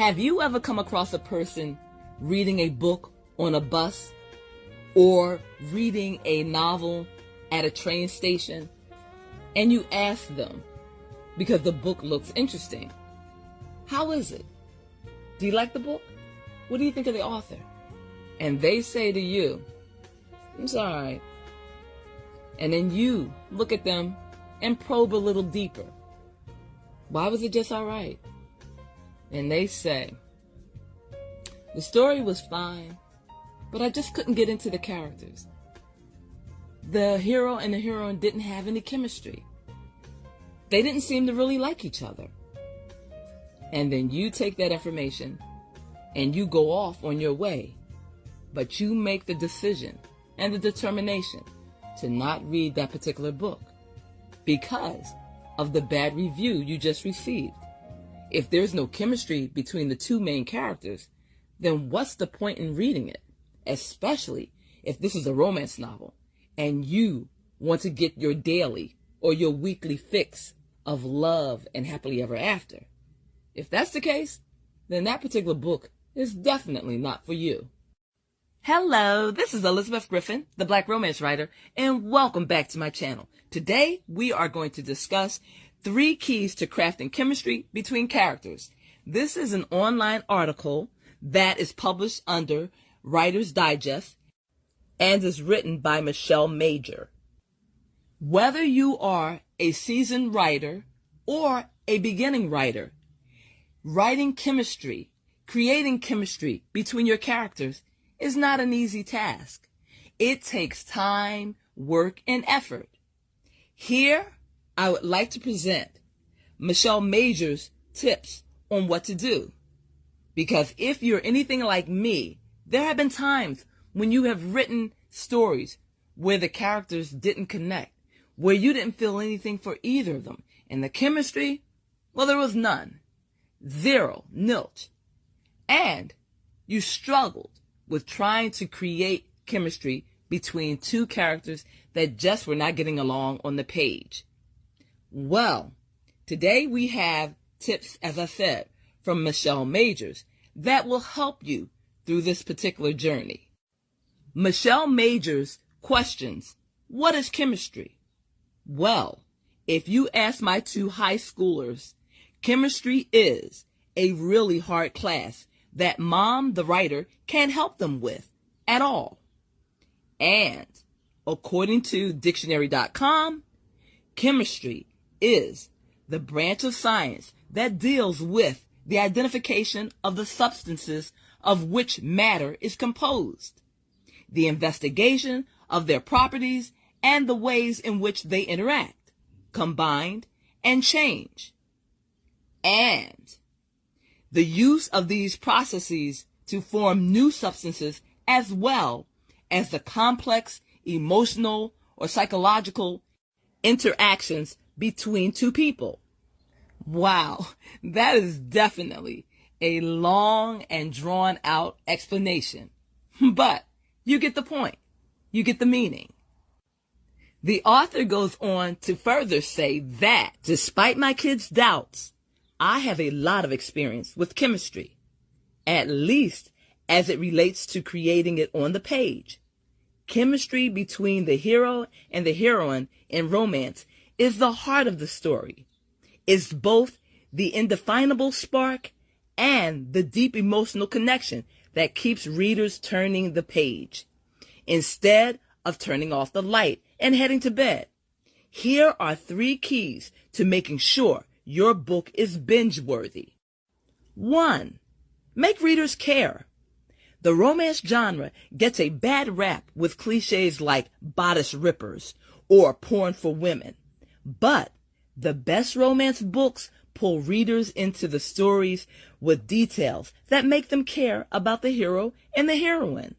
Have you ever come across a person reading a book on a bus or reading a novel at a train station, and you ask them, because the book looks interesting, how is it? Do you like the book? What do you think of the author? And they say to you, it's all right. And then you look at them and probe a little deeper. Why was it just all right? And they say, the story was fine, but I just couldn't get into the characters. The hero and the heroine didn't have any chemistry. They didn't seem to really like each other. And then you take that information and you go off on your way, but you make the decision and the determination to not read that particular book because of the bad review you just received. If there's no chemistry between the two main characters, then what's the point in reading it? Especially if this is a romance novel and you want to get your daily or your weekly fix of love and happily ever after. If that's the case, then that particular book is definitely not for you. Hello, this is Elizabeth Griffin, the Black Romance Writer, and welcome back to my channel. Today, we are going to discuss 3 keys to crafting chemistry between characters. This is an online article that is published under Writer's Digest and is written by Michelle Major. Whether you are a seasoned writer or a beginning writer, writing chemistry, creating chemistry between your characters is not an easy task. It takes time, work, and effort. Here, I would like to present Michelle Major's tips on what to do. Because if you're anything like me, there have been times when you have written stories where the characters didn't connect, where you didn't feel anything for either of them. And the chemistry, well, there was none. 0, nilch. And you struggled with trying to create chemistry between 2 characters that just were not getting along on the page. Well, today we have tips, as I said, from Michelle Majors that will help you through this particular journey. Michelle Majors questions, what is chemistry? Well, if you ask my 2 high schoolers, chemistry is a really hard class that Mom, the writer, can't help them with at all. And according to dictionary.com, chemistry is the branch of science that deals with the identification of the substances of which matter is composed, the investigation of their properties and the ways in which they interact, combine, and change, and the use of these processes to form new substances, as well as the complex emotional or psychological interactions between 2 people. Wow, that is definitely a long and drawn out explanation. But you get the point. You get the meaning. The author goes on to further say that despite my kids' doubts, I have a lot of experience with chemistry, at least as it relates to creating it on the page. Chemistry between the hero and the heroine in romance is the heart of the story. It's both the indefinable spark and the deep emotional connection that keeps readers turning the page, instead of turning off the light and heading to bed. Here are 3 keys to making sure your book is binge-worthy. 1. Make readers care. The romance genre gets a bad rap with cliches like bodice rippers or porn for women. But the best romance books pull readers into the stories with details that make them care about the hero and the heroine.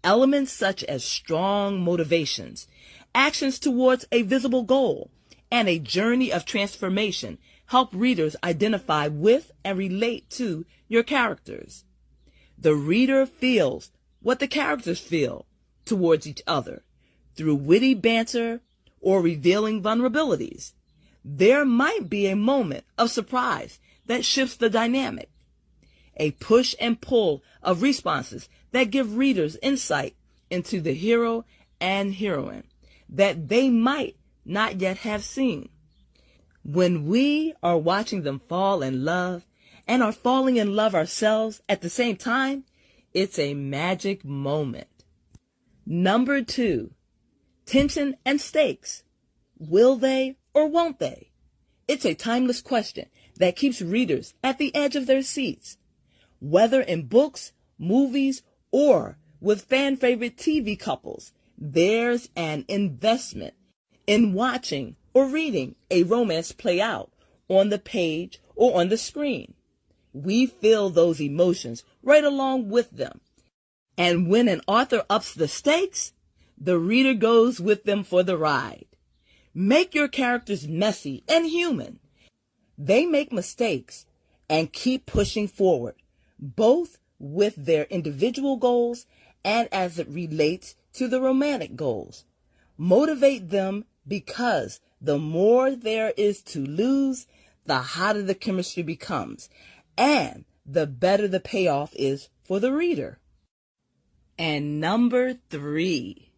Elements such as strong motivations, actions towards a visible goal, and a journey of transformation help readers identify with and relate to your characters. The reader feels what the characters feel towards each other through witty banter or revealing vulnerabilities. There might be a moment of surprise that shifts the dynamic. a push and pull of responses that give readers insight into the hero and heroine that they might not yet have seen. When we are watching them fall in love and are falling in love ourselves at the same time, it's a magic moment. Number 2, tension and stakes. Will they or won't they? It's a timeless question that keeps readers at the edge of their seats. Whether in books, movies, or with fan-favorite TV couples, there's an investment in watching or reading a romance play out on the page or on the screen. We feel those emotions right along with them. And when an author ups the stakes, the reader goes with them for the ride. Make your characters messy and human. They make mistakes and keep pushing forward, both with their individual goals and as it relates to the romantic goals. Motivate them because the more there is to lose, the hotter the chemistry becomes, and the better the payoff is for the reader. And number 3,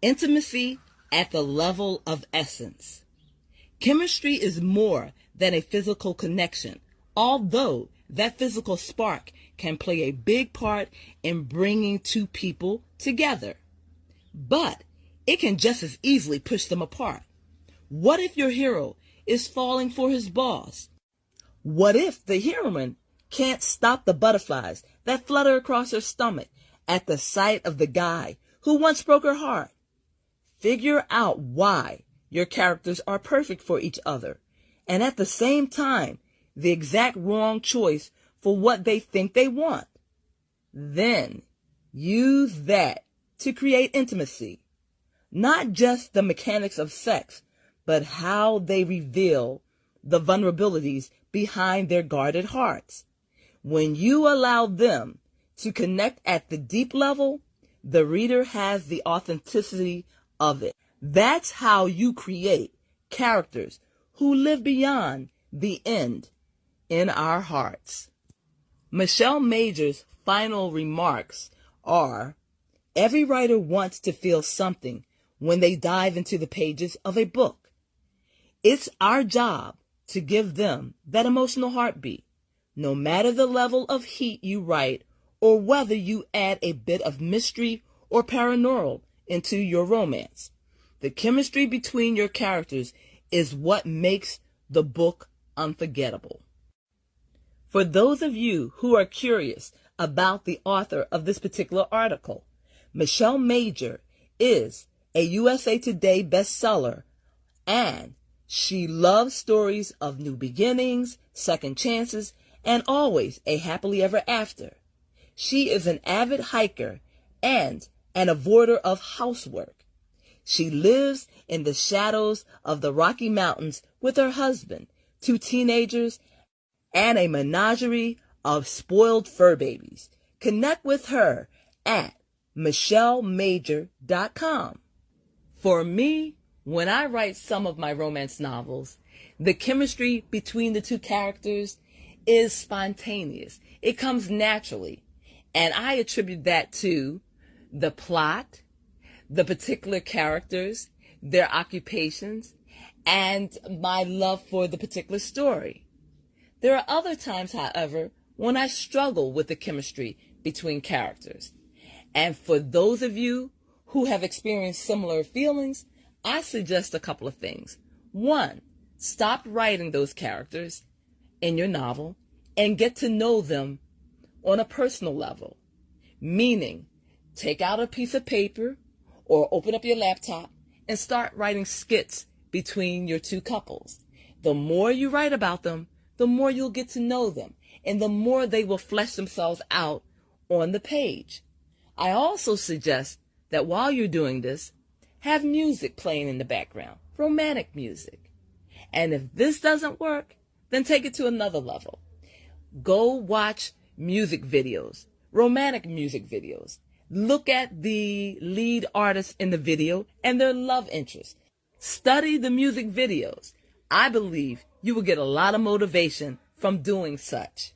intimacy at the level of essence. Chemistry is more than a physical connection, although that physical spark can play a big part in bringing two people together. But it can just as easily push them apart. What if your hero is falling for his boss? What if the heroine can't stop the butterflies that flutter across her stomach at the sight of the guy who once broke her heart? Figure out why your characters are perfect for each other, and at the same time, the exact wrong choice for what they think they want. Then use that to create intimacy. Not just the mechanics of sex, but how they reveal the vulnerabilities behind their guarded hearts. When you allow them to connect at the deep level, the reader has the authenticity of it. That's how you create characters who live beyond the end in our hearts. Michelle Major's final remarks are, every writer wants to feel something when they dive into the pages of a book. It's our job to give them that emotional heartbeat, no matter the level of heat you write or whether you add a bit of mystery or paranormal into your romance. The chemistry between your characters is what makes the book unforgettable. For those of you who are curious about the author of this particular article, Michelle Major is a USA Today bestseller, and she loves stories of new beginnings, second chances, and always a happily ever after. She is an avid hiker and an avoider of housework. She lives in the shadows of the Rocky Mountains with her husband, 2 teenagers, and a menagerie of spoiled fur babies. Connect with her at michellemajor.com. For me, when I write some of my romance novels, the chemistry between the 2 characters is spontaneous. It comes naturally. And I attribute that to the plot, the particular characters, their occupations, and my love for the particular story. There are other times, however, when I struggle with the chemistry between characters. And for those of you who have experienced similar feelings, I suggest a couple of things. 1, stop writing those characters in your novel and get to know them on a personal level. Meaning, take out a piece of paper or open up your laptop and start writing skits between your 2 couples. The more you write about them, the more you'll get to know them, and the more they will flesh themselves out on the page. I also suggest that while you're doing this, have music playing in the background, romantic music. And if this doesn't work, then take it to another level. Go watch music videos, romantic music videos. Look at the lead artists in the video and their love interests. Study the music videos. I believe you will get a lot of motivation from doing such.